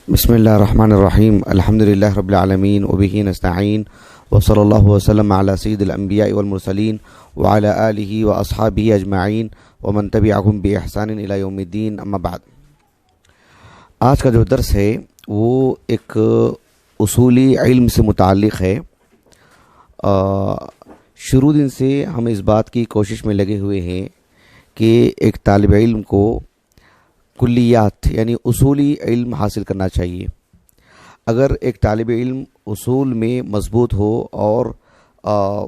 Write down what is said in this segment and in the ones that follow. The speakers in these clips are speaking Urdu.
بسم اللہ الرحمن الرحیم الحمد للہ رب العالمین وبہ نستعین وصلی اللہ وسلم علی سید الانبیاء والمرسلین وعلی آلہ واصحابہ اجمعین ومن تبعہم بإحسان الی یوم الدین، اما بعد۔ آج کا جو درس ہے وہ ایک اصولی علم سے متعلق ہے۔ شروع دن سے ہم اس بات کی کوشش میں لگے ہوئے ہیں کہ ایک طالب علم کو کلیات یعنی اصولی علم حاصل کرنا چاہیے۔ اگر ایک طالب علم اصول میں مضبوط ہو اور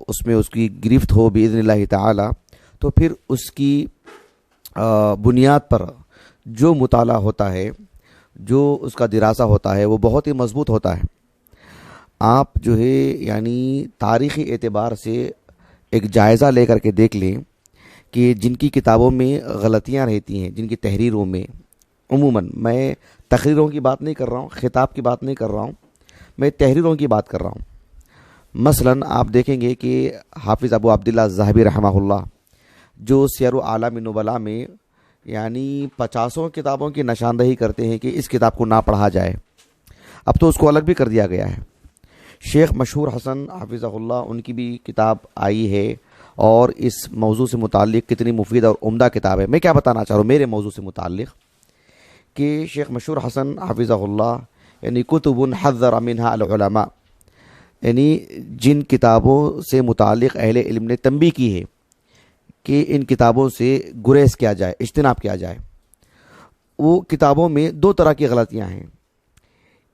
اس میں اس کی گرفت ہو باذن اللہ تعالی، تو پھر اس کی بنیاد پر جو مطالعہ ہوتا ہے، جو اس کا دراسہ ہوتا ہے، وہ بہت ہی مضبوط ہوتا ہے۔ آپ جو ہے یعنی تاریخی اعتبار سے ایک جائزہ لے کر کے دیکھ لیں کہ جن کی کتابوں میں غلطیاں رہتی ہیں، جن کی تحریروں میں، عموماً میں تقریروں کی بات نہیں کر رہا ہوں، خطاب کی بات نہیں کر رہا ہوں، میں تحریروں کی بات کر رہا ہوں۔ مثلاً آپ دیکھیں گے کہ حافظ ابو عبداللہ الذہبی رحمہ اللہ جو سیر اعلام النبلاء میں یعنی 50 کتابوں کی نشاندہی کرتے ہیں کہ اس کتاب کو نہ پڑھا جائے، اب تو اس کو الگ بھی کر دیا گیا ہے۔ شیخ مشہور حسن حافظہ اللہ، ان کی بھی کتاب آئی ہے، اور اس موضوع سے متعلق کتنی مفید اور عمدہ کتاب ہے۔ میں کیا بتانا چاہ رہا ہوں میرے موضوع سے متعلق کہ شیخ مشہور حسن حافظہ اللہ یعنی کتب حذر منها العلماء، یعنی جن کتابوں سے متعلق اہل علم نے تنبیہ کی ہے کہ ان کتابوں سے گریز کیا جائے، اجتناب کیا جائے۔ وہ کتابوں میں 2 طرح کی غلطیاں ہیں،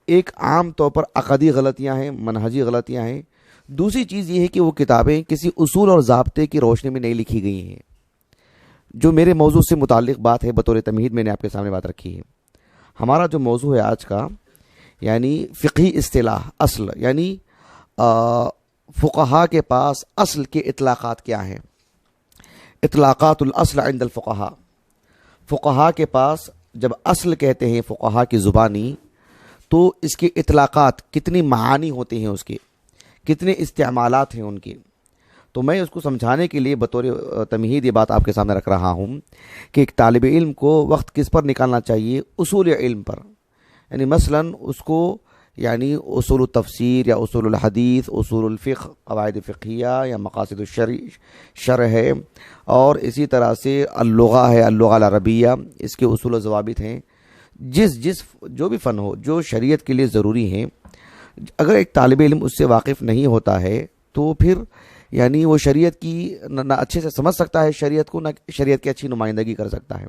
ایک عام طور پر عقدی غلطیاں ہیں، منہجی غلطیاں ہیں۔ دوسری چیز یہ ہے کہ وہ کتابیں کسی اصول اور ضابطے کی روشنی میں نہیں لکھی گئی ہیں۔ جو میرے موضوع سے متعلق بات ہے، بطور تمہید میں نے آپ کے سامنے بات رکھی ہے۔ ہمارا جو موضوع ہے آج کا یعنی فقہی اصطلاح اصل، یعنی فقہا کے پاس اصل کے اطلاقات کیا ہیں، اطلاقات الاصل عند الفقہا۔ فقہا کے پاس جب اصل کہتے ہیں فقہا کی زبانی، تو اس کے اطلاقات کتنی معانی ہوتے ہیں، اس کے کتنے استعمالات ہیں ان کے۔ تو میں اس کو سمجھانے کے لیے بطور تمہید یہ بات آپ کے سامنے رکھ رہا ہوں کہ ایک طالب علم کو وقت کس پر نکالنا چاہیے، اصول علم پر۔ یعنی مثلاً اس کو یعنی اصول التفسیر یا اصول الحدیث، اصول الفقہ، قواعد فقہیہ یا مقاصد شرع ہے، اور اسی طرح سے اللغہ ہے، اللغہ العربیہ، اس کے اصول و ضوابط ہیں۔ جو بھی فن ہو جو شریعت کے لیے ضروری ہیں، اگر ایک طالب علم اس سے واقف نہیں ہوتا ہے تو پھر یعنی وہ شریعت کی نہ اچھے سے سمجھ سکتا ہے شریعت کو، نہ شریعت کی اچھی نمائندگی کر سکتا ہے۔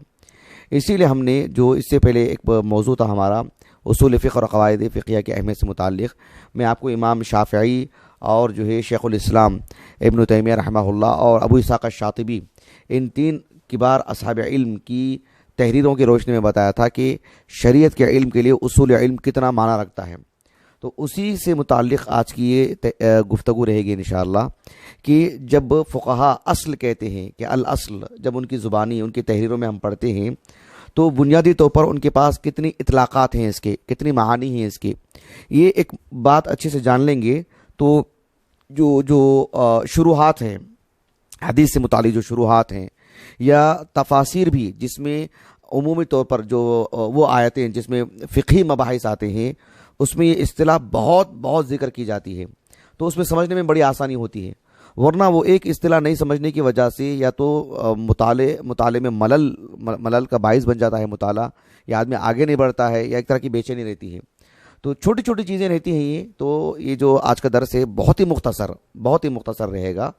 اسی لیے ہم نے جو اس سے پہلے ایک موضوع تھا ہمارا اصول فقہ اور قواعد فقہیہ کی اہمیت سے متعلق، میں آپ کو امام شافعی اور جو ہے شیخ الاسلام ابن تیمیہ رحمہ اللہ اور ابو اسحاق الشاطبی، ان 3 کبار اصحاب علم کی تحریروں کی روشنی میں بتایا تھا کہ شریعت کے علم کے لیے اصول علم کتنا معنی رکھتا ہے۔ تو اسی سے متعلق آج کی یہ گفتگو رہے گی انشاءاللہ کہ جب فقہا اصل کہتے ہیں کہ الاصل، جب ان کی زبانی ان کی تحریروں میں ہم پڑھتے ہیں تو بنیادی طور پر ان کے پاس کتنی اطلاقات ہیں، اس کے کتنی معانی ہیں اس کے۔ یہ ایک بات اچھے سے جان لیں گے تو جو شروحات ہیں، حدیث سے متعلق جو شروحات ہیں یا تفاسیر بھی، جس میں عمومی طور پر جو وہ آیتیں جس میں فقہی مباحث آتے ہیں، اس میں یہ اصطلاح بہت ذکر کی جاتی ہے، تو اس میں سمجھنے میں بڑی آسانی ہوتی ہے۔ ورنہ وہ ایک اصطلاح نہیں سمجھنے کی وجہ سے یا تو مطالعے میں ملل کا باعث بن جاتا ہے مطالعہ، یا آدمی آگے نہیں بڑھتا ہے، یا ایک طرح کی بے چینی رہتی ہے۔ تو چھوٹی چھوٹی چیزیں رہتی ہیں یہ، تو یہ جو آج کا درس ہے بہت ہی مختصر رہے گا۔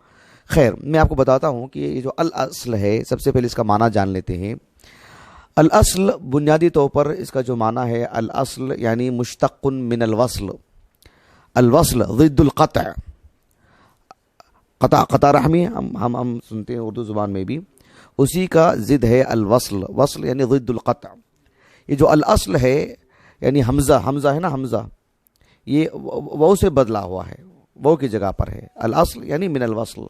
خیر، میں آپ کو بتاتا ہوں کہ یہ جو الاصل ہے، سب سے پہلے اس کا معنی جان لیتے ہیں۔ الاصل بنیادی طور پر اس کا جو معنی ہے، الاصل یعنی مشتق من الوصل، الوصل ضد القطع، قطع رحمی ہم سنتے ہیں اردو زبان میں بھی، اسی کا ضد ہے الوصل، وصل یعنی ضد القطع۔ یہ جو الاصل ہے یعنی حمزہ ہے نا، حمزہ یہ وہ سے بدلا ہوا ہے، وہ کی جگہ پر ہے، الاصل یعنی من الوصل۔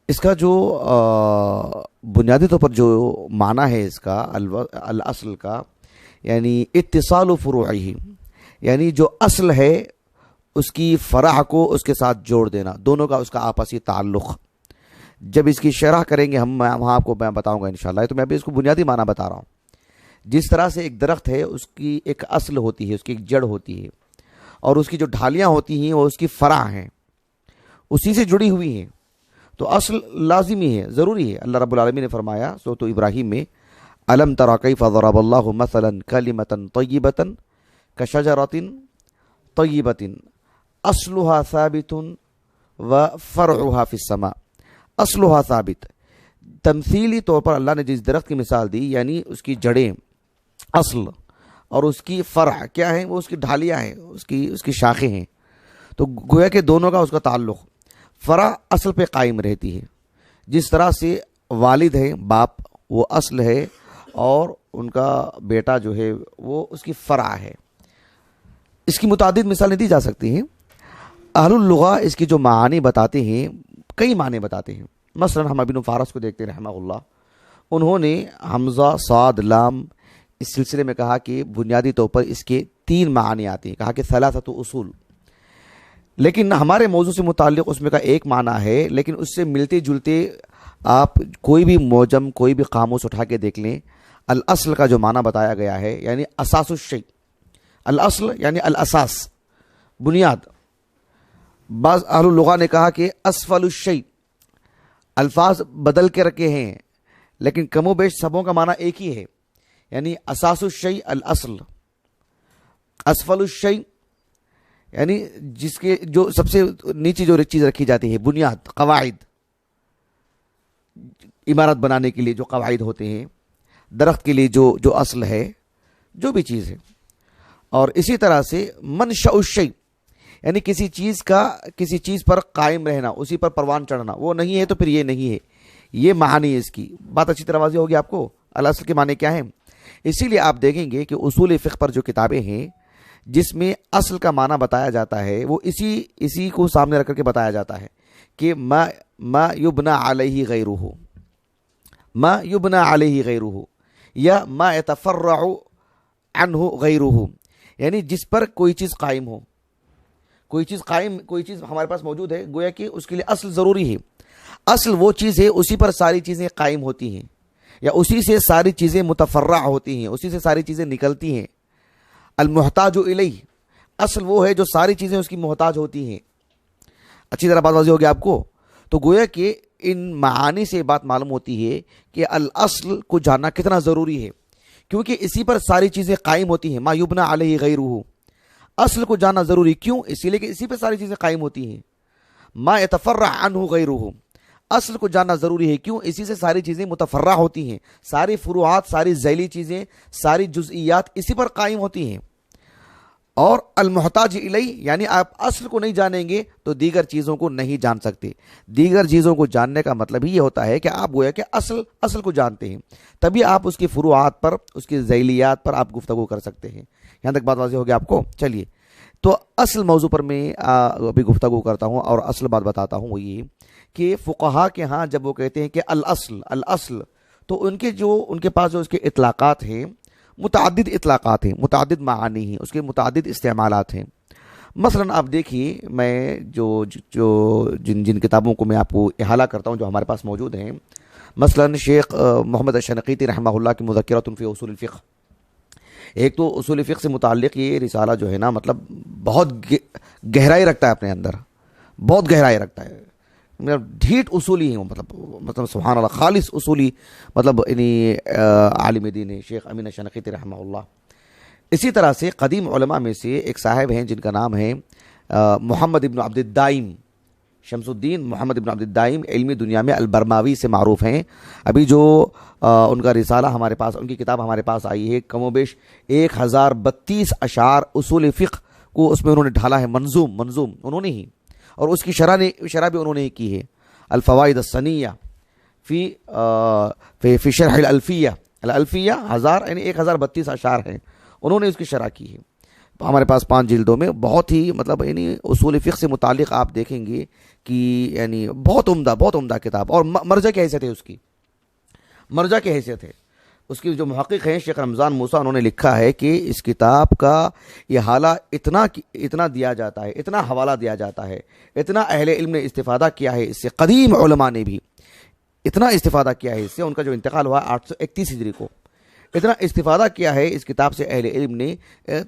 اس کا جو بنیادی طور پر جو معنی ہے اس کا الاصل کا یعنی اتصال فروعہ، یعنی جو اصل ہے اس کی فرع کو اس کے ساتھ جوڑ دینا، دونوں کا اس کا آپسی تعلق۔ جب اس کی شرح کریں گے ہم، وہاں آپ کو میں بتاؤں گا انشاءاللہ، تو میں ابھی اس کو بنیادی معنی بتا رہا ہوں۔ جس طرح سے ایک درخت ہے اس کی ایک اصل ہوتی ہے، اس کی ایک جڑ ہوتی ہے، اور اس کی جو ڈھالیاں ہوتی ہیں وہ اس کی فرع ہیں، اسی سے جڑی ہوئی ہیں، تو اصل لازمی ہے، ضروری ہے۔ اللہ رب العالمین نے فرمایا سورۃ ابراہیم میں الم تر کیف ضرب اللہ مثلا کلمۃ طیبۃ کشجرۃ طیبۃ اصلها ثابت وفرعها فی السماء۔ اصلها ثابت، تمثیلی طور پر اللہ نے جس درخت کی مثال دی، یعنی اس کی جڑیں اصل اور اس کی فرع کیا ہیں، وہ اس کی ڈھالیاں ہیں، اس کی شاخیں ہیں، تو گویا کہ دونوں کا اس کا تعلق، فرع اصل پہ قائم رہتی ہے۔ جس طرح سے والد ہیں، باپ، وہ اصل ہے، اور ان کا بیٹا جو ہے وہ اس کی فرع ہے۔ اس کی متعدد مثالیں دی جا سکتی ہیں۔ اہل اللغہ اس کی جو معانی بتاتے ہیں، کئی معنی بتاتے ہیں۔ مثلا ہم ابن فارس کو دیکھتے ہیں رحمہ اللہ، انہوں نے حمزہ صاد لام اس سلسلے میں کہا کہ بنیادی طور پر اس کے 3 معانی آتے ہیں، کہا کہ ثلاثۃ اصول، لیکن ہمارے موضوع سے متعلق اس میں کا ایک معنی ہے، لیکن اس سے ملتے جلتے آپ کوئی بھی موجم، کوئی بھی قاموس اٹھا کے دیکھ لیں، الاصل کا جو معنی بتایا گیا ہے یعنی اساس الشیء، الاصل یعنی الاساس، بنیاد۔ بعض اہل اللغہ نے کہا کہ اسفل الشیء، الفاظ بدل کے رکھے ہیں لیکن کم و بیش سبوں کا معنی ایک ہی ہے، یعنی اساس الشیء الاصل، اسفل الشیء یعنی جس کے جو سب سے نیچی جو چیز رکھی جاتی ہے، بنیاد، قواعد، عمارت بنانے کے لیے جو قواعد ہوتے ہیں، درخت کے لیے جو اصل ہے، جو بھی چیز ہے۔ اور اسی طرح سے منشأ الشیء یعنی کسی چیز پر قائم رہنا، اسی پر پروان چڑھنا، وہ نہیں ہے تو پھر یہ نہیں ہے، یہ معنی ہے اس کی۔ بات اچھی طرح واضح ہوگی آپ کو الاصل کے معنی کیا ہیں۔ اسی لیے آپ دیکھیں گے کہ اصول فقہ پر جو کتابیں ہیں جس میں اصل کا معنی بتایا جاتا ہے، وہ اسی کو سامنے رکھ کر کے بتایا جاتا ہے کہ ما یبنا علیہ غیرہ، ما یبنا علیہ غیرہ، یا ما یتفرع عنہ غیرہ، یعنی جس پر کوئی چیز قائم ہو، کوئی چیز ہمارے پاس موجود ہے، گویا کہ اس کے لیے اصل ضروری ہے۔ اصل وہ چیز ہے، اسی پر ساری چیزیں قائم ہوتی ہیں، یا اسی سے ساری چیزیں متفرع ہوتی ہیں، اسی سے ساری چیزیں نکلتی ہیں۔ المحتاج الیہ، اصل وہ ہے جو ساری چیزیں اس کی محتاج ہوتی ہیں۔ اچھی طرح بات واضح ہوگی آپ کو۔ تو گویا کہ ان معانی سے بات معلوم ہوتی ہے کہ الاصل کو جاننا کتنا ضروری ہے، کیونکہ اسی پر ساری چیزیں قائم ہوتی ہیں۔ ما یبنا علیہ غیرہ، اصل کو جاننا ضروری کیوں؟ اسی لیے کہ اسی پر ساری چیزیں قائم ہوتی ہیں۔ ما یتفرع عنہ غیرہ، اصل کو جاننا ضروری ہے کیوں؟ اسی سے ساری چیزیں متفرع ہوتی ہیں، ساری فروعات، ساری ذیلی چیزیں، ساری جزئیات اسی پر قائم ہوتی ہیں۔ اور المحتاج الیہ یعنی آپ اصل کو نہیں جانیں گے تو دیگر چیزوں کو نہیں جان سکتے۔ دیگر چیزوں کو جاننے کا مطلب ہی یہ ہوتا ہے کہ آپ گویا کہ اصل کو جانتے ہیں، تبھی آپ اس کی فروعات پر، اس کی ذیلیات پر آپ گفتگو کر سکتے ہیں۔ یہاں تک بات واضح ہوگی آپ کو۔ چلیے، تو اصل موضوع پر میں ابھی گفتگو کرتا ہوں اور اصل بات بتاتا ہوں، وہ یہ کہ فقہا کے ہاں جب وہ کہتے ہیں کہ الاصل، تو ان کے پاس جو اس کے اطلاقات ہیں، متعدد اطلاقات ہیں، متعدد معانی ہیں، اس کے متعدد استعمالات ہیں۔ مثلا آپ دیکھیے، میں جن کتابوں کو میں آپ کو احالہ کرتا ہوں جو ہمارے پاس موجود ہیں، مثلا شیخ محمد الشنقیطی رحمہ اللہ کی مذکرۃ فی اصول الفقہ، ایک تو اصول فقہ سے متعلق یہ رسالہ جو ہے نا، مطلب بہت گہرائی رکھتا ہے اپنے اندر، بہت گہرائی رکھتا ہے، ڈھیٹ اصولی ہیں، مطلب سبحان اللہ، خالص اصولی، مطلب عالم دین ہے شیخ امین الشنقیطی رحمہ اللہ۔ اسی طرح سے قدیم علماء میں سے ایک صاحب ہیں جن کا نام ہے محمد ابن عبد الدائم، شمس الدین محمد ابن عبد الدائم، علمی دنیا میں البرماوی سے معروف ہیں۔ ابھی جو ان کا رسالہ ہمارے پاس، ان کی کتاب ہمارے پاس آئی ہے، کم و بیش 1032 اشعار اصول فقہ کو اس میں انہوں نے ڈھالا ہے، منظوم انہوں نے ہی، اور اس کی شرح بھی انہوں نے ہی کی ہے، الفوائد السنیہ فی شرح الالفیہ 1032 اشعار ہیں، انہوں نے اس کی شرح کی ہے۔ ہمارے پاس 5 جلدوں میں، بہت ہی مطلب اصول فقہ سے متعلق آپ دیکھیں گے کہ بہت عمدہ کتاب، اور مرجع کی حیثیت ہے، مرجع کی حیثیت ہے اس کی۔ جو محقق ہیں شیخ رمضان موسیٰ، انہوں نے لکھا ہے کہ اس کتاب کا احالہ اتنا دیا جاتا ہے، اتنا حوالہ دیا جاتا ہے، اتنا اہل علم نے استفادہ کیا ہے اس سے، قدیم علماء نے بھی اتنا استفادہ کیا ہے اس سے۔ ان کا جو انتقال ہوا 831 ہجری کو، اتنا استفادہ کیا ہے اس کتاب سے اہل علم نے،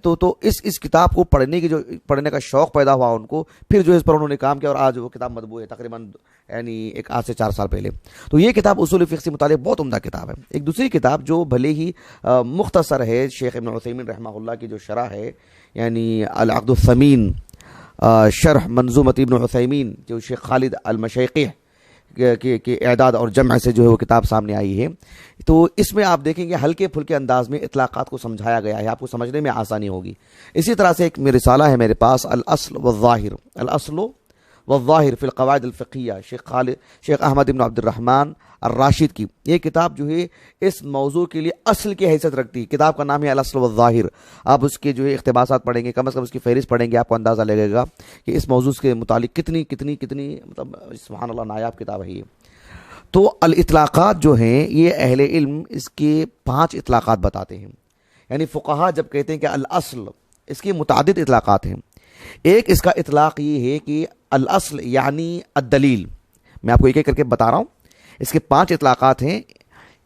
تو اس کتاب کو پڑھنے کا شوق پیدا ہوا ان کو، پھر جو اس پر انہوں نے کام کیا، اور آج وہ کتاب مطبوع ہے تقریباً یعنی آج سے 4 سال پہلے. تو یہ کتاب اصول فقہ سے متعلق بہت عمدہ کتاب ہے. ایک دوسری کتاب جو بھلے ہی مختصر ہے، شیخ ابن عثیمین رحمہ اللہ کی جو شرح ہے، یعنی العقد الثمین شرح منظومۃ ابن عثیمین، جو شیخ خالد المشیقی کے اعداد اور جمع سے جو ہے وہ کتاب سامنے آئی ہے. تو اس میں آپ دیکھیں گے ہلکے پھلکے انداز میں اطلاقات کو سمجھایا گیا ہے، آپ کو سمجھنے میں آسانی ہوگی. اسی طرح سے ایک رسالہ ہے میرے پاس، الاصل والظاہر فی القواعد الفقہیہ، شیخ احمد بن عبد الرحمن الراشد کی. یہ کتاب جو ہے اس موضوع کے لیے اصل کی حیثیت رکھتی ہے. کتاب کا نام ہے الاصل والظاہر. آپ اس کے جو ہے اقتباسات پڑھیں گے، کم از کم اس کی فہرست پڑھیں گے، آپ کو اندازہ لگے گا کہ اس موضوع کے متعلق کتنی مطلب سبحان اللہ نایاب کتاب ہے یہ. تو الاطلاقات جو ہیں یہ اہل علم اس کے 5 اطلاقات بتاتے ہیں. یعنی فقہا جب کہتے ہیں کہ الاصل، اس کی متعدد اطلاقات ہیں. ایک اس کا اطلاق یہ ہے کہ الاصل یعنی الدلیل. میں آپ کو ایک ایک کر کے بتا رہا ہوں. اس کے 5 اطلاقات ہیں.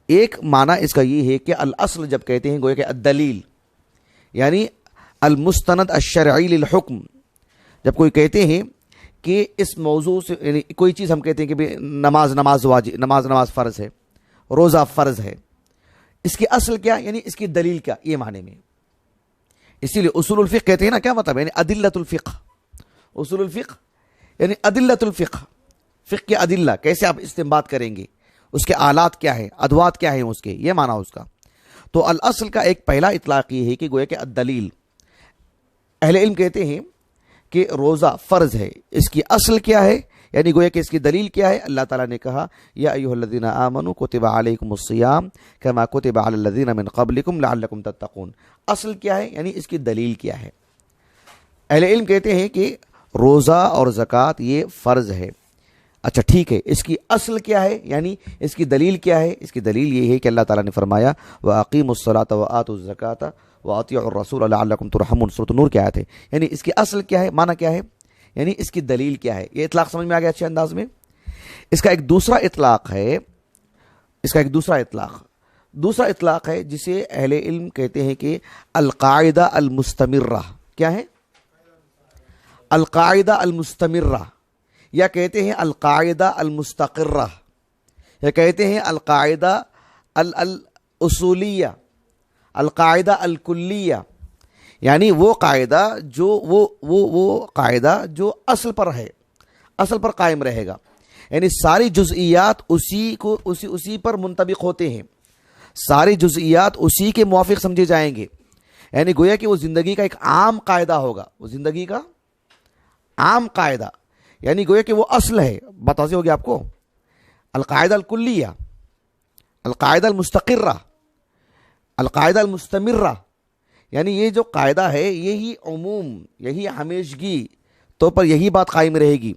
ایک معنی اس کا یہ ہے کہ الاصل جب کہتے ہیں گویا کہ الدلیل یعنی المستند الشرعی للحکم. جب کوئی کہتے ہیں کہ اس موضوع سے یعنی کوئی چیز ہم کہتے ہیں کہ نماز واجب، نماز فرض ہے، روزہ فرض ہے، اس کی اصل کیا یعنی اس کی دلیل کیا، یہ معنی میں. اسی لیے اصول الفقہ کہتے ہیں نا، کیا مطلب یعنی ادلۃ الفقہ. اصول الفقہ یعنی ادلۃ الفقہ، فقہ کے ادلہ کیسے آپ استنباط کریں گے، اس کے آلات کیا ہیں، ادوات کیا ہیں اس کے، یہ معنی اس کا. تو الاصل کا ایک پہلا اطلاق یہ ہے کہ گویا کہ الدلیل. اہل علم کہتے ہیں کہ روزہ فرض ہے، اس کی اصل کیا ہے یعنی گویا کہ اس کی دلیل کیا ہے. اللہ تعالیٰ نے کہا یا ایھا الذین آمنوا کتب علیکم الصیام کما کتب علی الذین من قبلکم لعلکم تتقون. اصل کیا ہے یعنی اس کی دلیل کیا ہے. اہل علم کہتے ہیں کہ روزہ اور زکوٰۃ یہ فرض ہے. اچھا ٹھیک ہے، اس کی اصل کیا ہے یعنی اس کی دلیل کیا ہے. اس کی دلیل یہ ہے کہ اللہ تعالیٰ نے فرمایا وَأَقِیمُوا الصَّلَاةَ وَآتُوا الزَّکَاةَ وَأَطِیعُوا الرَّسُولَ لَعَلَّکُم تُرْحَمُونَ. سورۃ النور کی آیت ہے. یعنی اس کی اصل کیا ہے، معنی کیا ہے یعنی اس کی دلیل کیا ہے. یہ اطلاق سمجھ میں آ گیا اچھے انداز میں. اس کا ایک دوسرا اطلاق ہے، دوسرا اطلاق ہے جسے اہل علم کہتے ہیں کہ القاعدہ المستمرہ. کیا ہے؟ القاعدہ المستمرہ، یا کہتے ہیں القاعدہ المستقرہ، یا کہتے ہیں القاعدہ الاصولیہ، القاعدہ الکلیہ. یعنی وہ قاعدہ جو وہ قاعدہ جو اصل پر ہے، اصل پر قائم رہے گا. یعنی ساری جزئیات اسی پر منطبق ہوتے ہیں، ساری جزئیات اسی کے موافق سمجھے جائیں گے. یعنی گویا کہ وہ زندگی کا ایک عام قاعدہ ہوگا، وہ زندگی کا عام قاعدہ، یعنی گویا کہ وہ اصل ہے. بتاتے ہوگی آپ کو القاعدہ الکلیہ، القاعدہ المستقرہ، القاعدہ المستمرہ. یعنی یہ جو قاعدہ ہے یہی عموم، یہی ہمیشگی طور پر یہی بات قائم رہے گی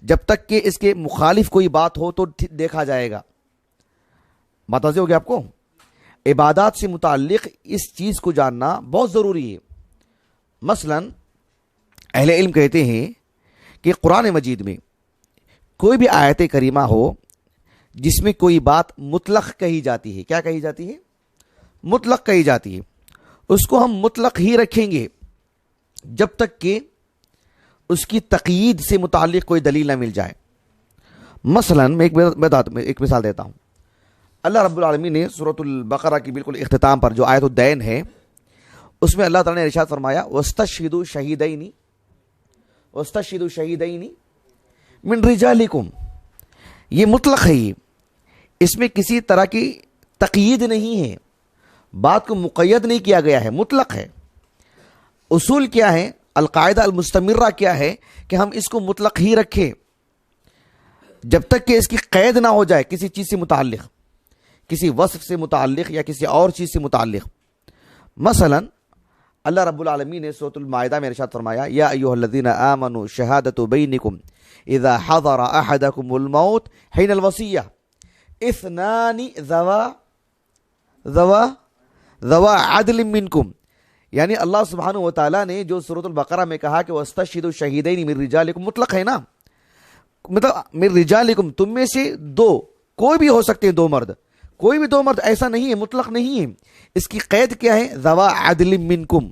جب تک کہ اس کے مخالف کوئی بات ہو تو دیکھا جائے گا. بتاتے ہوگی آپ کو عبادات سے متعلق اس چیز کو جاننا بہت ضروری ہے. مثلا اہل علم کہتے ہیں کہ قرآن مجید میں کوئی بھی آیت کریمہ ہو جس میں کوئی بات مطلق کہی جاتی ہے. کیا کہی جاتی ہے؟ مطلق کہی جاتی ہے. اس کو ہم مطلق ہی رکھیں گے جب تک کہ اس کی تقیید سے متعلق کوئی دلیل نہ مل جائے. مثلا میں ایک مثال دیتا ہوں. اللہ رب العالمین نے سورۃ البقرہ کی بالکل اختتام پر جو آیت الدین ہے اس میں اللہ تعالیٰ نے ارشاد فرمایا وَاسْتَشْهِدُوا شَهِیدَیْنِ مِن رِجَالِکُم. یہ مطلق ہے، اس میں کسی طرح کی تقیید نہیں ہے، بات کو مقید نہیں کیا گیا ہے، مطلق ہے. اصول کیا ہے؟ القاعدہ المستمرہ کیا ہے کہ ہم اس کو مطلق ہی رکھیں جب تک کہ اس کی قید نہ ہو جائے کسی چیز سے متعلق، کسی وصف سے متعلق یا کسی اور چیز سے متعلق. مثلا اللہ رب العالمین نے سورۃ المائدہ میں ارشاد فرمایا یا ایھا الذین آمنوا شہادۃ بینکم اذا حضر احدکم الموت حین الوصیہ اثنان ذوا عدل منکم. یعنی اللہ سبحانہ و تعالیٰ نے جو سورۃ البقرہ میں کہا کہ واستشہدوا شہیدین من رجالکم، مطلق ہے نا، مطلب من رجالکم، تم میں سے دو، کوئی بھی ہو سکتے ہیں، دو مرد، کوئی بھی دو مرد ایسا نہیں ہے، مطلق نہیں ہے. اس کی قید کیا ہے؟ ذوا عدل منکم،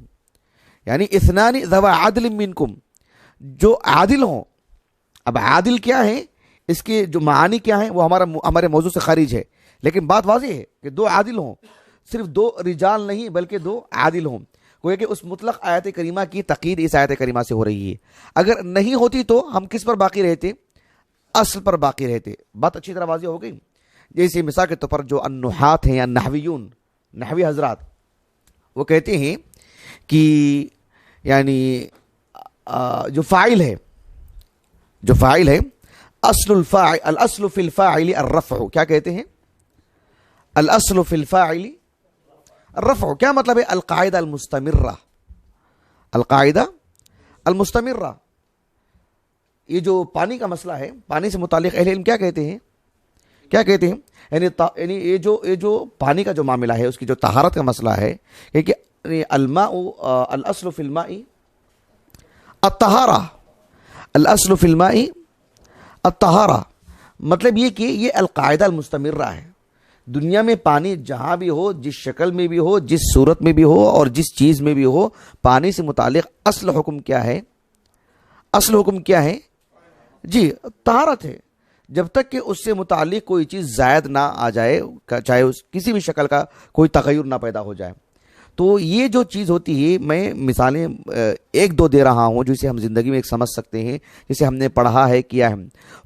یعنی اثنان ذوا عدل منکم، جو عادل ہوں. اب عادل کیا ہے، اس کے جو معانی کیا ہیں وہ ہمارے موضوع سے خارج ہے، لیکن بات واضح ہے کہ دو عادل ہوں، صرف دو رجال نہیں بلکہ دو عادل ہوں. گویا کہ اس مطلق آیت کریمہ کی تقید اس آیت کریمہ سے ہو رہی ہے. اگر نہیں ہوتی تو ہم کس پر باقی رہتے؟ اصل پر باقی رہتے. بات اچھی طرح واضح ہو گئی. جیسے مثال کے طور پر جو النحات ہیں یا نحویون، نحوی حضرات، وہ کہتے ہیں کہ یعنی جو فاعل ہے اصل الفاعل، الاصل فی الفاعل الرفع. کیا کہتے ہیں؟ الاصل فی الفاعل الرفع. کیا مطلب ہے؟ القاعدہ المستمرہ، القاعدہ المستمرہ. یہ جو پانی کا مسئلہ ہے، پانی سے متعلق اہل علم کیا کہتے ہیں؟ یعنی یہ جو پانی کا جو معاملہ ہے، اس کی جو طہارت کا مسئلہ ہے، کہ الماء الاصل فی الماء الطہارہ، الاصل فی الماء الطہارہ. مطلب یہ کہ یہ القاعدہ المستمرہ ہے. دنیا میں پانی جہاں بھی ہو، جس شکل میں بھی ہو، جس صورت میں بھی ہو اور جس چیز میں بھی ہو، پانی سے متعلق اصل حکم کیا ہے؟ اصل حکم کیا ہے؟ جی طہارت ہے. جب تک کہ اس سے متعلق کوئی چیز زائد نہ آ جائے، چاہے اس کسی بھی شکل کا کوئی تغیر نہ پیدا ہو جائے. تو یہ جو چیز ہوتی ہے، میں مثالیں ایک دو دے رہا ہوں جسے ہم زندگی میں ایک سمجھ سکتے ہیں، جسے ہم نے پڑھا ہے، کیا ہے.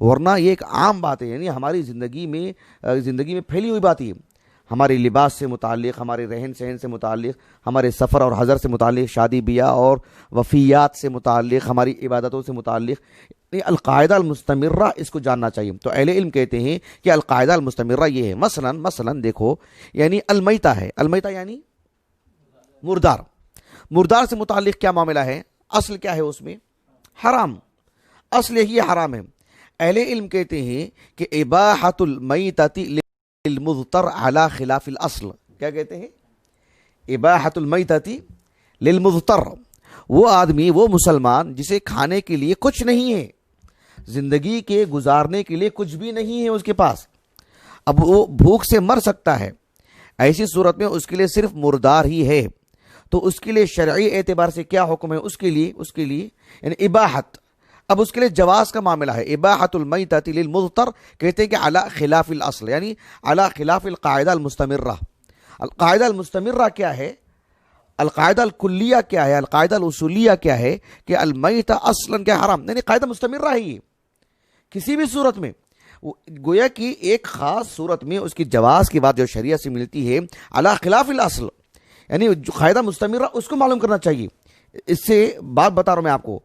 ورنہ یہ ایک عام بات ہے، یعنی ہماری زندگی میں پھیلی ہوئی بات ہے. ہمارے لباس سے متعلق، ہمارے رہن سہن سے متعلق، ہمارے سفر اور حضر سے متعلق، شادی بیاہ اور وفیات سے متعلق، ہماری عبادتوں سے متعلق القاعدہ المستمرہ اس کو جاننا چاہیے. تو اہل علم کہتے ہیں کہ القاعدہ المستمرہ یہ ہے. مثلا دیکھو، یعنی المیتہ ہے، المیتہ یعنی مردار سے متعلق کیا معاملہ ہے؟ اصل کیا ہے اس میں؟ حرام. اصل یہی حرام ہے. اہل علم کہتے ہیں کہ اباحۃ المیتۃ للمضطر علی خلاف الاصل. کیا کہتے ہیں؟ اباحۃ المیتۃ للمضطر. وہ آدمی، وہ مسلمان جسے کھانے کے لیے کچھ نہیں ہے، زندگی کے گزارنے کے لیے کچھ بھی نہیں ہے اس کے پاس، اب وہ بھوک سے مر سکتا ہے. ایسی صورت میں اس کے لیے صرف مردار ہی ہے. تو اس کے لیے شرعی اعتبار سے کیا حکم ہے؟ اس کے لیے یعنی اباحت. اب اس کے لیے جواز کا معاملہ ہے. اباحۃ المیتۃ للمضطر کہتے ہیں کہ علی خلاف الاصل، یعنی علی خلاف القاعدہ المستمرہ. القاعدہ المستمرہ کیا ہے؟ القاعدہ الکلیہ کیا ہے؟ القاعدہ الاصولیہ کیا ہے؟ کہ المیتہ اصلا کیا حرام، یعنی قاعدہ مستمرہ ہے. کسی بھی صورت میں گویا کہ ایک خاص صورت میں اس کی جواز کی بات جو شریعت سے ملتی ہے علی خلاف الاصل، یعنی جو قاعدہ مستمرہ اس کو معلوم کرنا چاہیے. اس سے بات بتا رہا ہوں میں آپ کو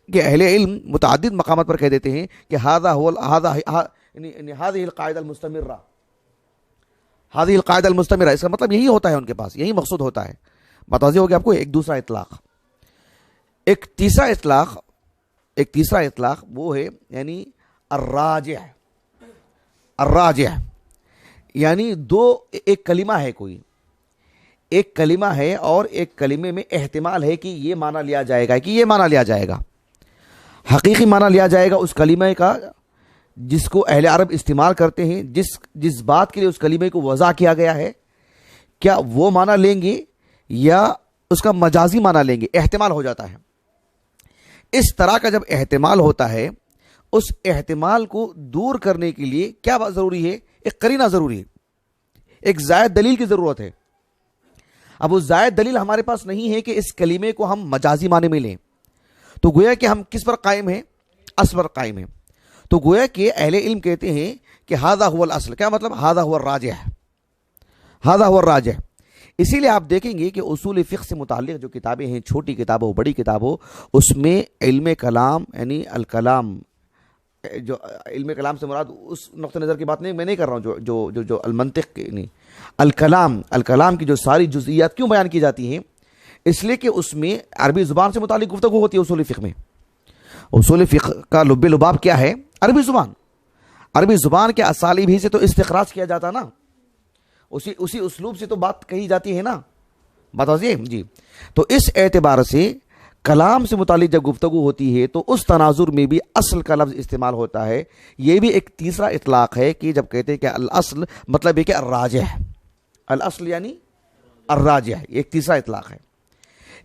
کہ اہل علم متعدد مقامات پر کہہ دیتے ہیں کہ هذه القاعدہ المستمرہ، هذه القاعدہ المستمرہ، اس کا مطلب یہی ہوتا ہے، ان کے پاس یہی مقصود ہوتا ہے. بات واضح ہو گیا آپ کو. ایک دوسرا اطلاق، ایک تیسرا اطلاق وہ ہے یعنی الراجح، یعنی ایک کلمہ ہے، کوئی ایک کلمہ ہے اور ایک کلمے میں احتمال ہے کہ یہ معنی لیا جائے گا، کہ یہ معنی لیا جائے گا، حقیقی معنی لیا جائے گا اس کلمہ کا جس کو اہل عرب استعمال کرتے ہیں، جس بات کے لیے اس کلمے کو وضع کیا گیا ہے. کیا وہ معنی لیں گے یا اس کا مجازی معنی لیں گے؟ احتمال ہو جاتا ہے. اس طرح کا جب احتمال ہوتا ہے، اس احتمال کو دور کرنے کے لیے کیا بات ضروری ہے؟ ایک قرینہ ضروری ہے، ایک زائد دلیل کی ضرورت ہے. اب وہ زائد دلیل ہمارے پاس نہیں ہے کہ اس کلمے کو ہم مجازی معنی میں لیں. تو گویا کہ ہم کس پر قائم ہیں؟ اصل پر قائم ہیں. تو گویا کہ اہل علم کہتے ہیں کہ ھذا ھو الاصل. کیا مطلب؟ ھذا ھو الراجح، ھذا ھو الراجح. اسی لیے آپ دیکھیں گے کہ اصول فقہ سے متعلق جو کتابیں ہیں، چھوٹی کتاب ہو بڑی کتاب ہو، اس میں علم کلام یعنی الکلام، جو علم کلام سے مراد اس نقطہ نظر کی بات نہیں، میں نہیں کر رہا ہوں جو المنطق نہیں، الکلام کی جو ساری جزئیات کیوں بیان کی جاتی ہیں؟ اس لیے کہ اس میں عربی زبان سے متعلق گفتگو ہوتی ہے. اصول فقہ میں اصول فقہ کا لب لباب کیا ہے؟ عربی زبان. عربی زبان کے اسالیب ہی سے تو استخراج کیا جاتا نا، اسی اسلوب سے تو بات کہی جاتی ہے نا. بات واضح ہے جی. تو اس اعتبار سے کلام سے متعلق جب گفتگو ہوتی ہے تو اس تناظر میں بھی اصل کا لفظ استعمال ہوتا ہے. یہ بھی ایک تیسرا اطلاق ہے کہ جب کہتے ہیں کہ الاصل مطلب ہے کہ الراجح، الاصل یعنی الراجح، یہ ایک تیسرا اطلاق ہے.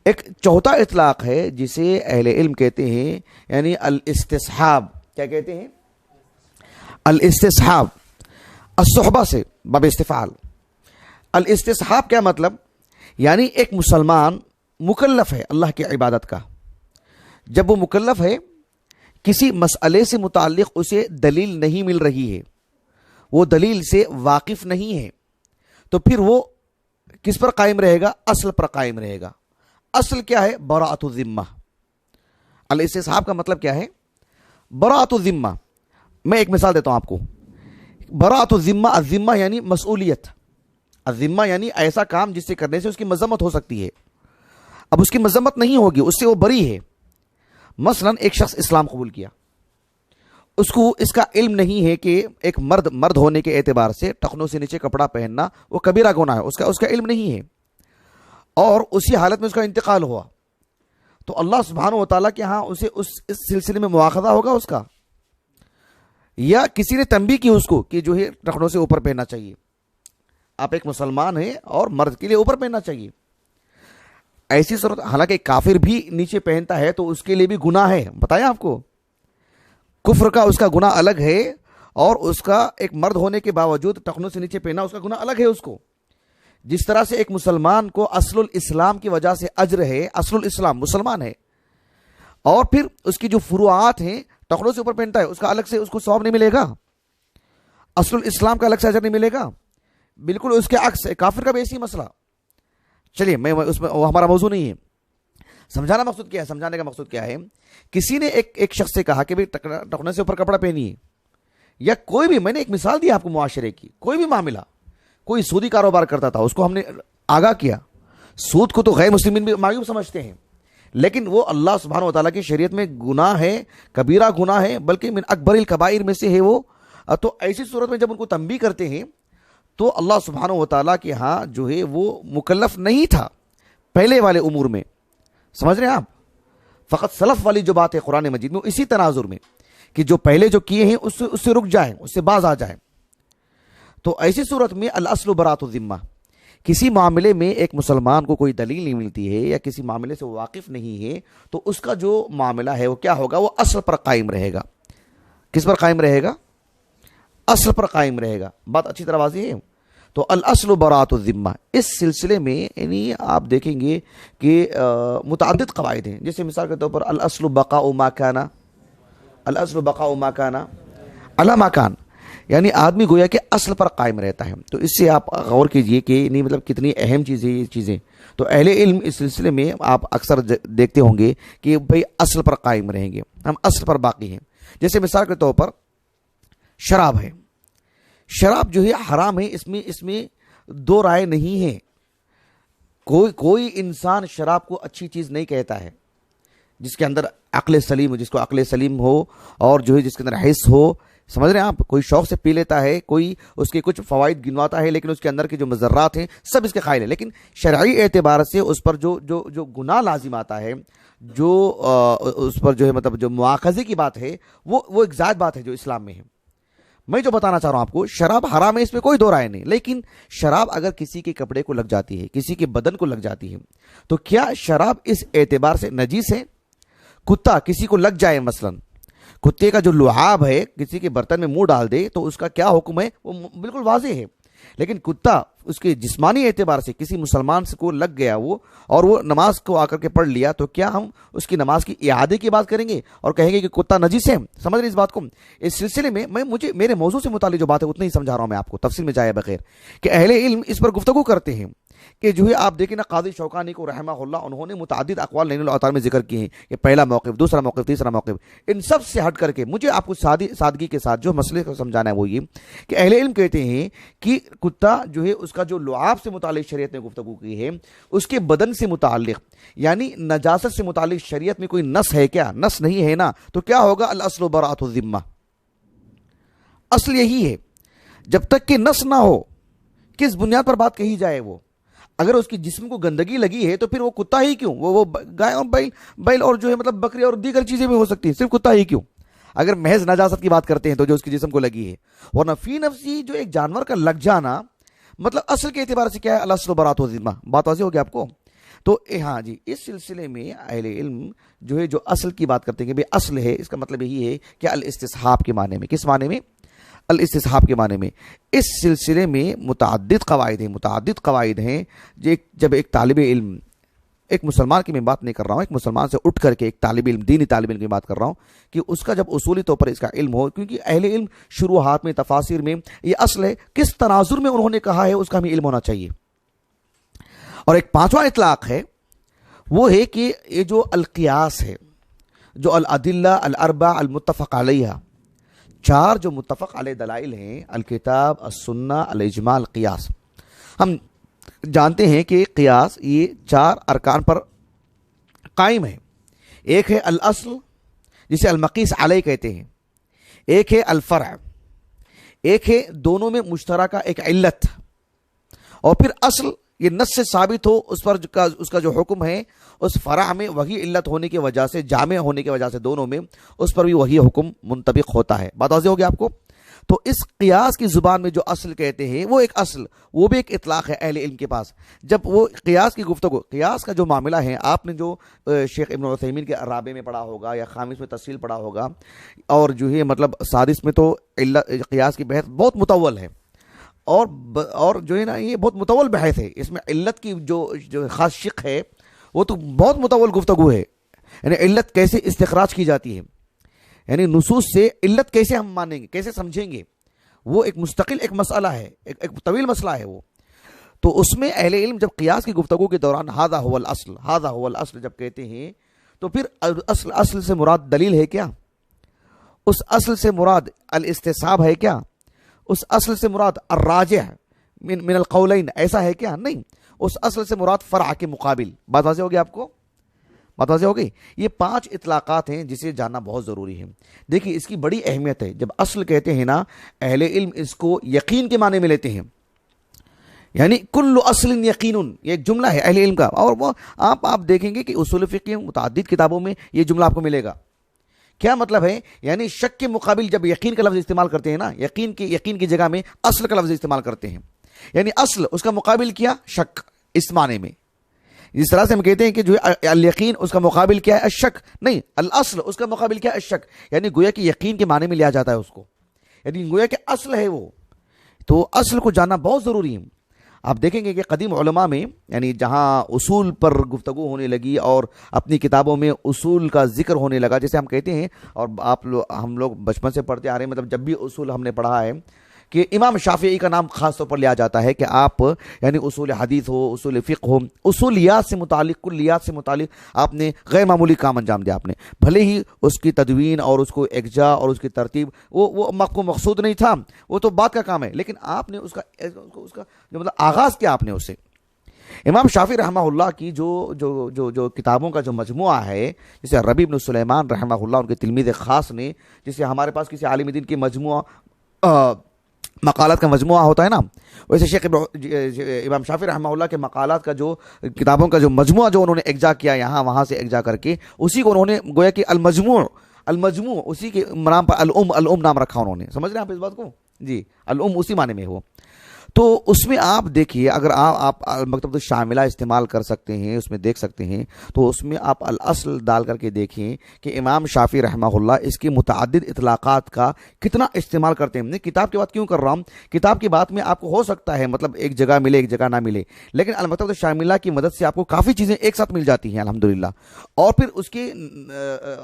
ایک چوتھا اطلاق ہے جسے اہل علم کہتے ہیں یعنی الاستصحاب. کیا کہتے ہیں؟ الاستصحاب، الصحبہ سے باب استفعال. الاستصحاب کیا مطلب؟ یعنی ایک مسلمان مکلف ہے اللہ کی عبادت کا. جب وہ مکلف ہے، کسی مسئلے سے متعلق اسے دلیل نہیں مل رہی ہے، وہ دلیل سے واقف نہیں ہے، تو پھر وہ کس پر قائم رہے گا؟ اصل پر قائم رہے گا. اصل کیا ہے؟ براءۃ الذمہ. الاستصحاب کا مطلب کیا ہے؟ براءۃ الذمہ. میں ایک مثال دیتا ہوں آپ کو. براءۃ الذمہ، الذمہ یعنی مسئولیت، الذمہ یعنی ایسا کام جس سے کرنے سے اس کی مذمت ہو سکتی ہے. اب اس کی مذمت نہیں ہوگی، اس سے وہ بری ہے. مثلا ایک شخص اسلام قبول کیا، اس کو اس کا علم نہیں ہے کہ ایک مرد ہونے کے اعتبار سے ٹخنوں سے نیچے کپڑا پہننا وہ کبیرہ گناہ ہے، اس کا علم نہیں ہے، اور اسی حالت میں اس کا انتقال ہوا، تو اللہ سبحانہ و تعالیٰ کے ہاں اسے اس سلسلے میں مواخذہ ہوگا اس کا، یا کسی نے تنبیہ کی اس کو کہ جو ہے ٹخنوں سے اوپر پہننا چاہیے، آپ ایک مسلمان ہیں اور مرد کے لیے اوپر پہننا چاہیے. ایسی صورت، حالانکہ کافر بھی نیچے پہنتا ہے تو اس کے لیے بھی گناہ ہے، بتایا آپ کو. کفر کا اس کا گناہ الگ ہے، اور اس کا ایک مرد ہونے کے باوجود ٹخنوں سے نیچے پہننا اس کا گناہ الگ ہے اس کو. جس طرح سے ایک مسلمان کو اصل الاسلام کی وجہ سے اجر ہے، اصل الاسلام مسلمان ہے، اور پھر اس کی جو فروعات ہیں ٹخنوں سے اوپر پہنتا ہے، اس کا الگ سے اس کو ثواب نہیں ملے گا، اصل الاسلام کا الگ سے اجر نہیں ملے گا. بالکل اس کے عکس ہے کافر کا بھی ایسی مسئلہ. چلیے میں اس میں وہ ہمارا موضوع نہیں ہے. سمجھانا مقصود کیا ہے؟ سمجھانے کا مقصود کیا ہے؟ کسی نے ایک شخص سے کہا کہ بھئی ٹخنے سے اوپر کپڑا پہنیے، یا کوئی بھی، میں نے ایک مثال دی آپ کو معاشرے کی، کوئی بھی معاملہ، کوئی سودی کاروبار کرتا تھا، اس کو ہم نے آگاہ کیا. سود کو تو غیر مسلمین بھی معیوب سمجھتے ہیں، لیکن وہ اللہ سبحانہ و تعالیٰ کی شریعت میں گناہ ہے، کبیرہ گناہ ہے، بلکہ من اکبر الکبائر میں سے ہے وہ. تو ایسی صورت میں جب ان کو تنبیہ کرتے ہیں تو اللہ سبحانہ و تعالیٰ کے ہاں جو ہے وہ مکلف نہیں تھا پہلے والے امور میں. سمجھ رہے ہیں آپ؟ فقط سلف والی جو بات ہے قرآن مجید میں، اسی تناظر میں کہ جو پہلے جو کیے ہیں اس سے رک جائیں، اس سے باز آ جائیں. تو ایسی صورت میں الاصل براءۃ الذمہ. کسی معاملے میں ایک مسلمان کو کوئی دلیل نہیں ملتی ہے یا کسی معاملے سے واقف نہیں ہے، تو اس کا جو معاملہ ہے وہ کیا ہوگا؟ وہ اصل پر قائم رہے گا. کس پر قائم رہے گا؟ اصل پر قائم رہے گا. بات اچھی طرح واضح ہے. تو الاصل براءۃ الذمہ. اس سلسلے میں یعنی آپ دیکھیں گے کہ متعدد قواعد ہیں. جیسے مثال کے طور پر الاصل بقاء ما کان، الاصل بقاء ما کان علی ما کان، یعنی آدمی گویا کہ اصل پر قائم رہتا ہے. تو اس سے آپ غور کیجئے کہ نہیں مطلب کتنی اہم چیزیں یہ چیزیں. تو اہل علم اس سلسلے میں آپ اکثر دیکھتے ہوں گے کہ بھئی اصل پر قائم رہیں گے، ہم اصل پر باقی ہیں. جیسے مثال کے طور پر شراب ہے، شراب جو ہے حرام ہے، اس میں دو رائے نہیں ہے. کوئی انسان شراب کو اچھی چیز نہیں کہتا ہے جس کے اندر عقل سلیم ہو، جس کو عقل سلیم ہو اور جو ہے جس کے اندر حس ہو. سمجھ رہے ہیں آپ؟ کوئی شوق سے پی لیتا ہے، کوئی اس کے کچھ فوائد گنواتا ہے، لیکن اس کے اندر کے جو مضرات ہیں سب اس کے قائل ہیں. لیکن شرعی اعتبار سے اس پر جو گناہ لازم آتا ہے، جو اس پر جو ہے مطلب جو مواخذے کی بات ہے، وہ ایک زائد بات ہے جو اسلام میں ہے. میں جو بتانا چاہ رہا ہوں آپ کو، شراب حرام ہے، اس میں کوئی دو رائے نہیں. لیکن شراب اگر کسی کے کپڑے کو لگ جاتی ہے، کسی کے بدن کو لگ جاتی ہے، تو کیا شراب اس اعتبار سے نجیس ہے؟ کتا کسی کو لگ جائے، مثلا کتے کا جو لعاب ہے کسی کے برتن میں منہ ڈال دے تو اس کا کیا حکم ہے؟ وہ بالکل واضح ہے. لیکن کتا اس کے جسمانی اعتبار سے کسی مسلمان سے کو لگ گیا اور وہ نماز کو آ کر کے پڑھ لیا، تو کیا ہم اس کی نماز کی اعادے کی بات کریں گے اور کہیں گے کہ کتا نجیس ہے؟ سمجھ رہے اس بات کو؟ اس سلسلے میں میرے موضوع سے متعلق جو بات ہے اتنا ہی سمجھا رہا ہوں میں آپ کو، تفصیل میں جائے بغیر، کہ اہل علم اس پر گفتگو کرتے ہیں کہ جو ہے آپ دیکھیں نا، قاضی شوکانی کو رحمہ اللہ، انہوں نے متعدد اقوال نین الاوطار میں ذکر کیے ہیں کہ پہلا موقف، دوسرا موقف، تیسرا موقف. ان سب سے ہٹ کر کے مجھے آپ کو سادگی کے ساتھ جو مسئلے کو سمجھانا ہے وہ یہ کہ اہل علم کہتے ہیں کہ کتا جو ہے اس کا جو لعاب سے متعلق شریعت نے گفتگو کی ہے، اس کے بدن سے متعلق یعنی نجاست سے متعلق شریعت میں کوئی نص ہے کیا؟ نص نہیں ہے نا. تو کیا ہوگا؟ الاصل براءۃ الذمہ. اصل یہی ہے، جب تک کہ نص نہ ہو کس بنیاد پر بات کہی جائے. وہ اگر اس کی جسم کو گندگی لگی ہے تو پھر وہ کتا ہی کیوں، وہ گائے اور بیل اور جو ہے مطلب بکری اور دیگر چیزیں بھی ہو سکتی ہیں، صرف کتا ہی کیوں؟ اگر محض نجاست کی بات کرتے ہیں تو جو اس کی جسم کو لگی ہے، ورنہ فی نفسی جو ایک جانور کا لگ جانا مطلب اصل کے اعتبار سے کیا ہے، الاصل برات و ذمہ، بات واضح ہو گیا آپ کو؟ تو ہاں جی، اس سلسلے میں اہل علم جو ہے جو اصل کی بات کرتے ہیں کہ اصل ہے، اس کا مطلب یہی ہے کہ الاستصحاب کے معنی میں، کس معنی میں؟ الاستصحاب کے معنی میں۔ اس سلسلے میں متعدد قواعد ہیں جب ایک طالب علم، ایک مسلمان کی میں بات نہیں کر رہا ہوں، ایک مسلمان سے اٹھ کر کے ایک طالب علم، دینی طالب علم کی بات کر رہا ہوں کہ اس کا جب اصولی طور پر اس کا علم ہو، کیونکہ اہل علم شروحات میں، تفاسیر میں یہ اصل ہے، کس تناظر میں انہوں نے کہا ہے اس کا ہمیں علم ہونا چاہیے۔ اور ایک پانچواں اطلاق ہے، وہ ہے کہ یہ جو القیاس ہے، جو الادلہ الاربع المتفق علیہ، چار جو متفق علیہ دلائل ہیں، الکتاب، السنہ، الاجماع، القیاس۔ ہم جانتے ہیں کہ قیاس یہ چار ارکان پر قائم ہے۔ ایک ہے الاصل جسے المقیس علیہ کہتے ہیں، ایک ہے الفرع، ایک ہے دونوں میں مشترکہ ایک علت، اور پھر اصل یہ نص سے ثابت ہو اس پر اس کا جو حکم ہے، اس فرع میں وہی علت ہونے کی وجہ سے، جامع ہونے کی وجہ سے دونوں میں اس پر بھی وہی حکم منطبق ہوتا ہے۔ بات واضح ہو گیا آپ کو؟ تو اس قیاس کی زبان میں جو اصل کہتے ہیں وہ ایک اصل، وہ بھی ایک اطلاق ہے اہل علم کے پاس۔ جب وہ قیاس کی گفتگو، قیاس کا جو معاملہ ہے، آپ نے جو شیخ ابن عثیمین کے رابع میں پڑھا ہوگا یا خامس میں تفصیل پڑھا ہوگا، اور جو ہے مطلب سادس میں تو قیاس کی بحث بہت مطول ہے، اور جو ہے نا یہ بہت مطول بحث ہے، اس میں علت کی جو خاص شق ہے وہ تو بہت مطول گفتگو ہے، یعنی علت کیسے استخراج کی جاتی ہے، یعنی نصوص سے علت کیسے ہم مانیں گے، کیسے سمجھیں گے، وہ ایک مستقل ایک مسئلہ ہے، ایک طویل مسئلہ ہے وہ۔ تو اس میں اہل علم جب قیاس کی گفتگو کے دوران ھذا ھو الاصل، ھذا ھو الاصل جب کہتے ہیں، تو پھر اصل سے مراد دلیل ہے کیا؟ اس اصل سے مراد الاستصحاب ہے کیا؟ اس اصل سے مراد الراجح من القولین ایسا ہے کیا؟ نہیں، اس اصل سے مراد فرع کے مقابل۔ بات واضح ہوگی آپ کو؟ بات واضح ہو گئی؟ یہ پانچ اطلاقات ہیں جسے جاننا بہت ضروری ہے۔ دیکھیے اس کی بڑی اہمیت ہے، جب اصل کہتے ہیں نا، اہل علم اس کو یقین کے معنی میں لیتے ہیں، یعنی کل اصل یقین، یہ ایک جملہ ہے اہل علم کا، اور وہ آپ دیکھیں گے کہ اصول فقہ متعدد کتابوں میں یہ جملہ آپ کو ملے گا۔ کیا مطلب ہے؟ یعنی شک کے مقابل جب یقین کا لفظ استعمال کرتے ہیں نا، یقین کی جگہ میں اصل کا لفظ استعمال کرتے ہیں، یعنی اصل اس کا مقابل کیا؟ شک، اس معنی میں۔ جس طرح سے ہم کہتے ہیں کہ جو الیقین اس کا مقابل کیا ہے؟ الشک، نہیں، الاصل اس کا مقابل کیا ہے؟ الشک، یعنی گویا کہ یقین کے معنی میں لیا جاتا ہے اس کو، یعنی گویا کہ اصل ہے وہ۔ تو اصل کو جاننا بہت ضروری ہے۔ آپ دیکھیں گے کہ قدیم علماء میں، یعنی جہاں اصول پر گفتگو ہونے لگی اور اپنی کتابوں میں اصول کا ذکر ہونے لگا، جیسے ہم کہتے ہیں، اور ہم لوگ بچپن سے پڑھتے آ رہے ہیں، مطلب جب بھی اصول ہم نے پڑھا ہے کہ امام شافعی کا نام خاص طور پر لیا جاتا ہے کہ آپ یعنی اصول حدیث ہو، اصول فقہ ہو، اصولیات سے متعلق، کلیات سے متعلق آپ نے غیر معمولی کام انجام دیا۔ آپ نے بھلے ہی اس کی تدوین اور اس کو اکجا اور اس کی ترتیب وہ مقصود نہیں تھا، وہ تو بات کا کام ہے، لیکن آپ نے اس کا جو مطلب آغاز کیا آپ نے اس سے۔ امام شافعی رحمہ اللہ کی جو کتابوں کا جو مجموعہ ہے، جسے ربیع بن سلیمان رحمہ اللہ ان کے تلمیذ خاص نے، جسے ہمارے پاس کسی عالم دین کی مجموعہ مقالات کا مجموعہ ہوتا ہے نا، ویسے شیخ امام شافعی رحمہ اللہ کے مقالات کا جو کتابوں کا جو مجموعہ جو انہوں نے اکجا کیا یہاں وہاں سے اکجا کر کے، اسی کو انہوں نے گویا کہ المجموع اسی کے نام پر الام نام رکھا انہوں نے۔ سمجھ رہے ہیں آپ اس بات کو؟ جی، الام اسی معنی میں ہو۔ تو اس میں آپ دیکھیے، اگر آپ مکتبۃ الشاملہ استعمال کر سکتے ہیں، اس میں دیکھ سکتے ہیں، تو اس میں آپ الاصل ڈال کر کے دیکھیں کہ امام شافعی رحمہ اللہ اس کی متعدد اطلاقات کا کتنا استعمال کرتے ہیں۔ میں کتاب کی بات کیوں کر رہا ہوں؟ کتاب کی بات میں آپ کو ہو سکتا ہے مطلب ایک جگہ ملے ایک جگہ نہ ملے، لیکن المکتبۃ الشاملہ کی مدد سے آپ کو کافی چیزیں ایک ساتھ مل جاتی ہیں الحمدللہ۔ اور پھر اس کی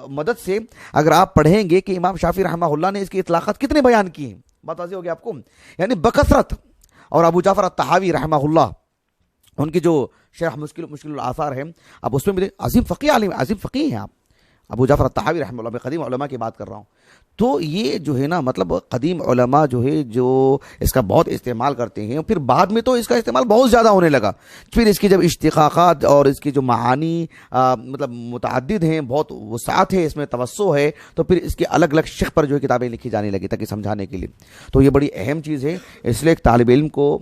مدد سے اگر آپ پڑھیں گے کہ امام شافعی رحمہ اللہ نے اس کی اطلاقات کتنے بیان کی ہیں، بات واضح ہوگی آپ کو، یعنی بکثرت۔ اور ابو جعفر الطحاوی رحمہ اللہ ان کی جو شرح مشکل الآثار ہے، اب اس میں بھی عظیم فقیہ عالم، عظیم فقیہ ہیں آپ، ابو جعفر الطحاوی رحمہ اللہ، میں قدیم علماء کی بات کر رہا ہوں. تو یہ جو ہے نا مطلب قدیم علماء جو ہے جو اس کا بہت استعمال کرتے ہیں، پھر بعد میں تو اس کا استعمال بہت زیادہ ہونے لگا. پھر اس کی جب اشتقاقات اور اس کی جو معانی مطلب متعدد ہیں، بہت وسعت ہے اس میں، توسع ہے، تو پھر اس کے الگ الگ شق پر جو ہے کتابیں لکھی جانے لگی تاکہ سمجھانے کے لیے. تو یہ بڑی اہم چیز ہے. اس لیے ایک طالب علم کو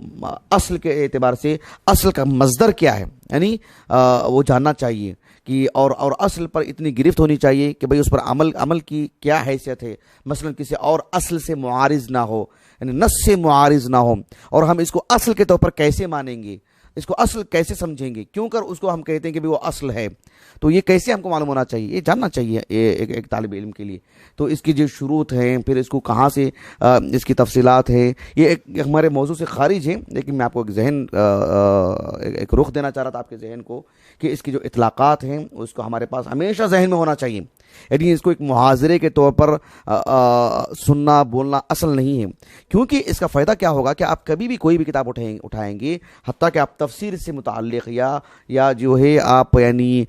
اصل کے اعتبار سے اصل کا مصدر کیا ہے یعنی وہ جاننا چاہیے کہ اور اصل پر اتنی گرفت ہونی چاہیے کہ بھئی اس پر عمل کی کیا حیثیت ہے. مثلا کسی اور اصل سے معارض نہ ہو، یعنی نص سے معارض نہ ہو، اور ہم اس کو اصل کے طور پر کیسے مانیں گے، اس کو اصل کیسے سمجھیں گے، کیوں کر اس کو ہم کہتے ہیں کہ وہ اصل ہے. تو یہ کیسے ہم کو معلوم ہونا چاہیے، یہ جاننا چاہیے ایک طالب علم کے لیے. تو اس کی جو شروط ہیں، پھر اس کو کہاں سے اس کی تفصیلات ہیں، یہ ایک ہمارے موضوع سے خارج ہیں، لیکن میں آپ کو ایک رخ دینا چاہ رہا تھا آپ کے ذہن کو کہ اس کی جو اطلاقات ہیں اس کو ہمارے پاس ہمیشہ ذہن میں ہونا چاہیے. یعنی اس کو ایک محاضرے کے طور پر سننا بولنا اصل نہیں ہے، کیونکہ اس کا فائدہ کیا ہوگا کہ آپ کبھی بھی کوئی بھی کتاب اٹھائیں گے، حتیٰ کہ آپ تفسیر سے متعلق یا جو ہے آپ یعنی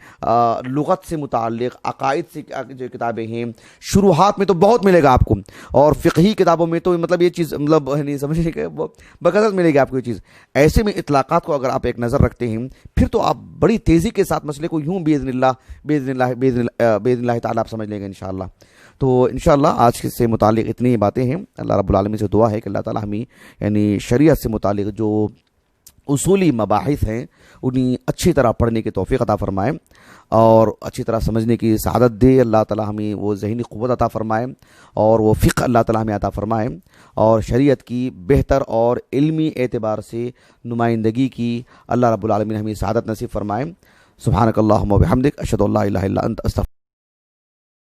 لغت سے متعلق عقائد سے جو کتابیں ہیں، شروحات میں تو بہت ملے گا آپ کو، اور فقہی کتابوں میں تو مطلب یہ چیز مطلب نہیں سمجھنے کے بکثرت ملے گی آپ کو یہ چیز. ایسے میں اطلاقات کو اگر آپ ایک نظر رکھتے ہیں، پھر تو آپ بڑی تیزی کے ساتھ مسئلے کو یوں باذن اللہ تعالیٰ آپ سمجھ لیں گے انشاءاللہ. تو انشاءاللہ آج سے متعلق اتنی ہی باتیں ہیں. اللہ رب العالمین سے دعا ہے کہ اللہ تعالیٰ ہمیں یعنی شریعت سے متعلق جو اصولی مباحث ہیں انہیں اچھی طرح پڑھنے کی توفیق عطا فرمائے اور اچھی طرح سمجھنے کی سعادت دے. اللہ تعالیٰ ہمیں وہ ذہنی قوت عطا فرمائے اور وہ فقہ اللہ تعالیٰ ہمیں عطا فرمائے اور شریعت کی بہتر اور علمی اعتبار سے نمائندگی کی اللہ رب العالمین ہمیں سعادت نصیب فرمائے. سبحانک اللہم و بحمدک، اشہد ان لا الہ الا انت، استغفرک.